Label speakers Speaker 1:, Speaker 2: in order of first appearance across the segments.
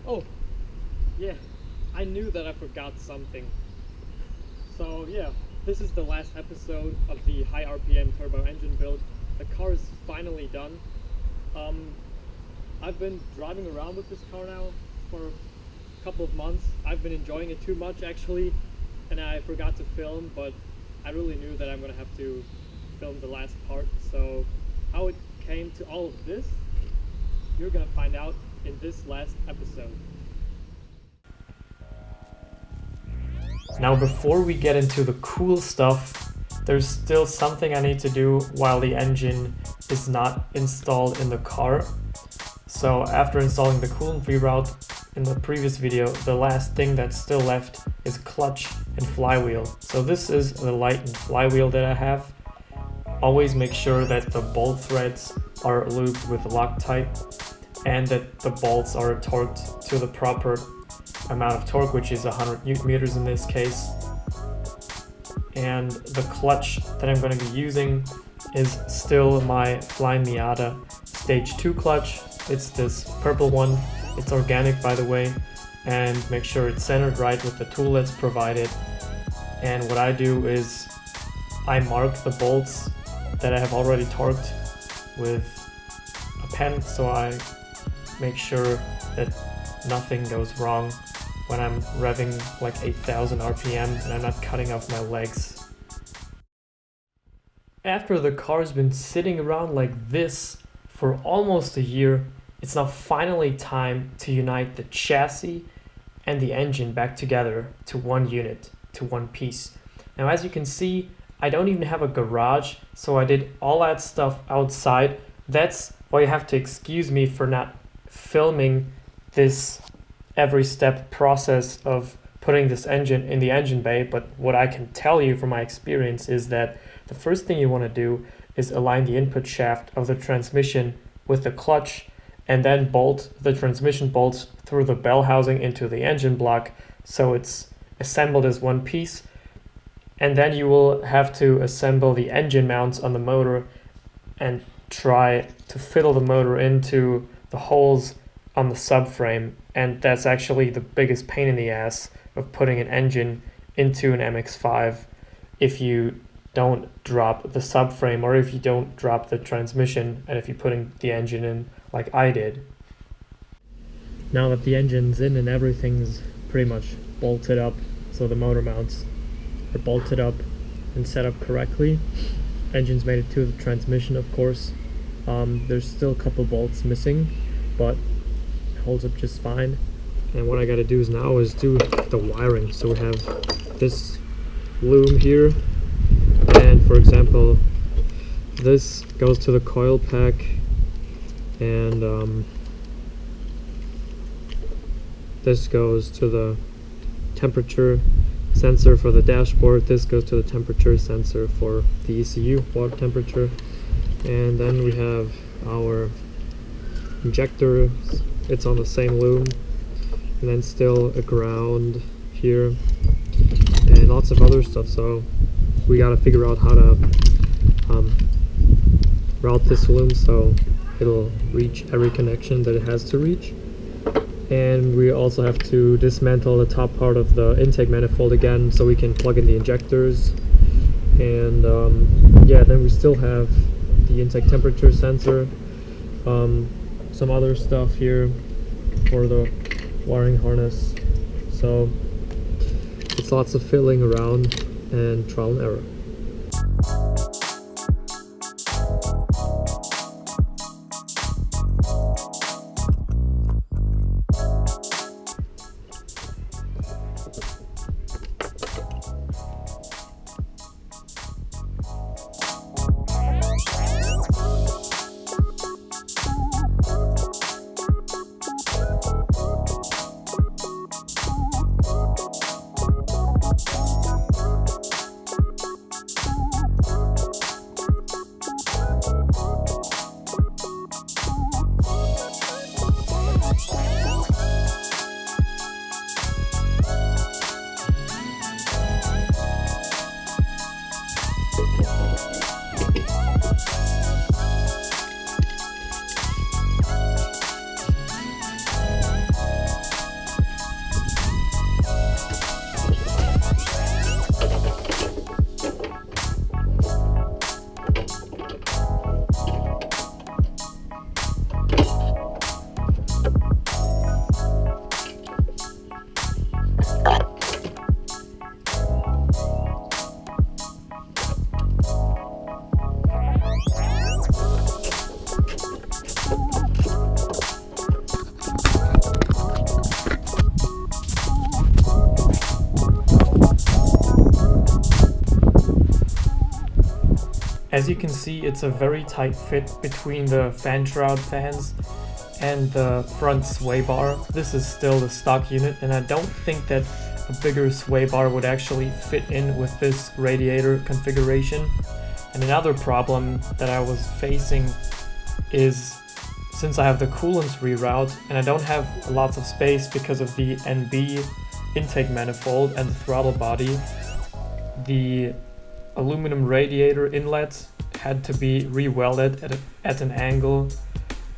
Speaker 1: Oh, yeah, I knew that I forgot something. So yeah, this is the last episode of the high RPM turbo engine build. The car is finally done. I've been driving around with this car now for a couple of months. I've been enjoying it too much actually, and I forgot to film, but I really knew that I'm gonna have to film the last part. So how it came to all of this, you're gonna find out in this last episode.
Speaker 2: Now before we get into the cool stuff, there's still something I need to do while the engine is not installed in the car. So after installing the coolant reroute in the previous video, the last thing that's still left is clutch and flywheel. So this is the lightened flywheel that I have. Always make sure that the bolt threads are lubed with Loctite and that the bolts are torqued to the proper amount of torque, which is 100 Newton meters in this case. And the clutch that I'm going to be using is still my Flyin Miata Stage 2 clutch. It's this purple one. It's organic, by the way, and make sure it's centered right with the tool that's provided. And what I do is I mark the bolts that I have already torqued with a pen, so I make sure that nothing goes wrong when I'm revving like 8,000 RPM and I'm not cutting off my legs. After the car's been sitting around like this for almost a year, it's now finally time to unite the chassis and the engine back together to one unit, to one piece. Now as you can see, I don't even have a garage, so I did all that stuff outside. That's why you have to excuse me for not filming this every step process of putting this engine in the engine bay, but what I can tell you from my experience is that the first thing you want to do is align the input shaft of the transmission with the clutch and then bolt the transmission bolts through the bell housing into the engine block so it's assembled as one piece. And then you will have to assemble the engine mounts on the motor and try to fiddle the motor into the holes on the subframe, and that's actually the biggest pain in the ass of putting an engine into an Mx5 if you don't drop the subframe or if you don't drop the transmission and if you're putting the engine in like I did. Now that the engine's in and everything's pretty much bolted up, so the motor mounts are bolted up and set up correctly, engine's made it to the transmission, of course. There's still a couple bolts missing, but holds up just fine. And what I gotta do now is do the wiring. So we have this loom here, and for example this goes to the coil pack, and this goes to the temperature sensor for the dashboard. This goes to the temperature sensor for the ECU, water temperature. And then we have our injector, it's on the same loom, and then still a ground here and lots of other stuff. So we got to figure out how to route this loom so it'll reach every connection that it has to reach. And we also have to dismantle the top part of the intake manifold again so we can plug in the injectors. And yeah, then we still have the intake temperature sensor, some other stuff here for the wiring harness. So it's lots of fiddling around and trial and error. As you can see, it's a very tight fit between the fan shroud fans and the front sway bar. This is still the stock unit, and I don't think that a bigger sway bar would actually fit in with this radiator configuration. And another problem that I was facing is, since I have the coolant reroute and I don't have lots of space because of the NB intake manifold and the throttle body, the aluminum radiator inlet had to be re-welded at an angle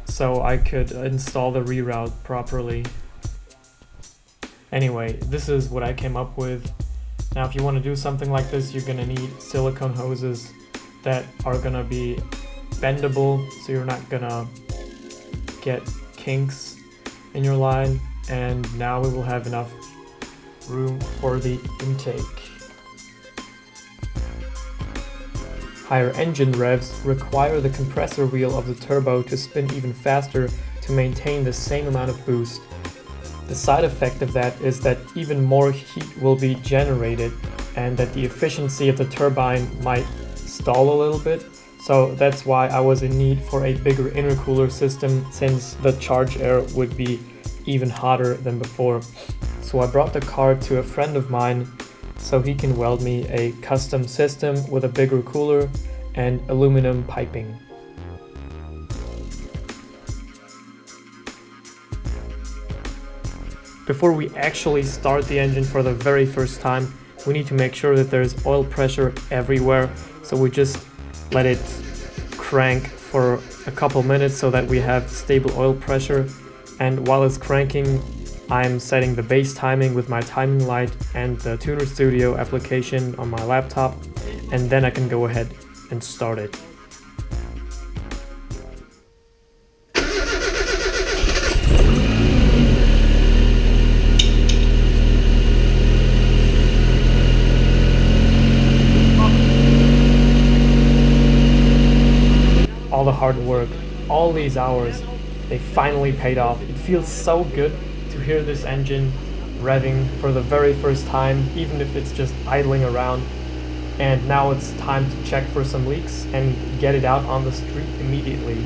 Speaker 2: so I could install the reroute properly. Anyway, this is what I came up with. Now if you want to do something like this, you're gonna need silicone hoses that are gonna be bendable, so you're not gonna get kinks in your line. And now we will have enough room for the intake. Higher engine revs require the compressor wheel of the turbo to spin even faster to maintain the same amount of boost. The side effect of that is that even more heat will be generated and that the efficiency of the turbine might stall a little bit. So that's why I was in need for a bigger intercooler system, since the charge air would be even hotter than before. So I brought the car to a friend of mine so he can weld me a custom system with a bigger cooler and aluminum piping. Before we actually start the engine for the very first time, we need to make sure that there's oil pressure everywhere. So we just let it crank for a couple minutes so that we have stable oil pressure. And while it's cranking, I'm setting the base timing with my timing light and the Tuner Studio application on my laptop, and then I can go ahead and start it. All the hard work, all these hours, they finally paid off. It feels so good to hear this engine revving for the very first time, even if it's just idling around. And now it's time to check for some leaks and get it out on the street immediately.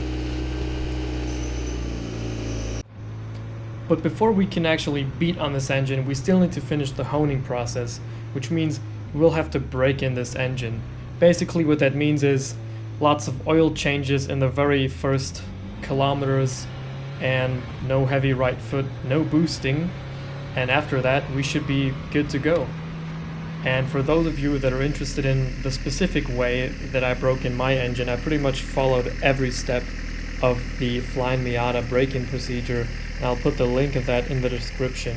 Speaker 2: But before we can actually beat on this engine, we still need to finish the honing process, which means we'll have to break in this engine. Basically what that means is lots of oil changes in the very first kilometers and no heavy right foot, no boosting, and after that we should be good to go. And for those of you that are interested in the specific way that I broke in my engine, I pretty much followed every step of the Flyin miata break-in procedure, and I'll put the link of that in the description.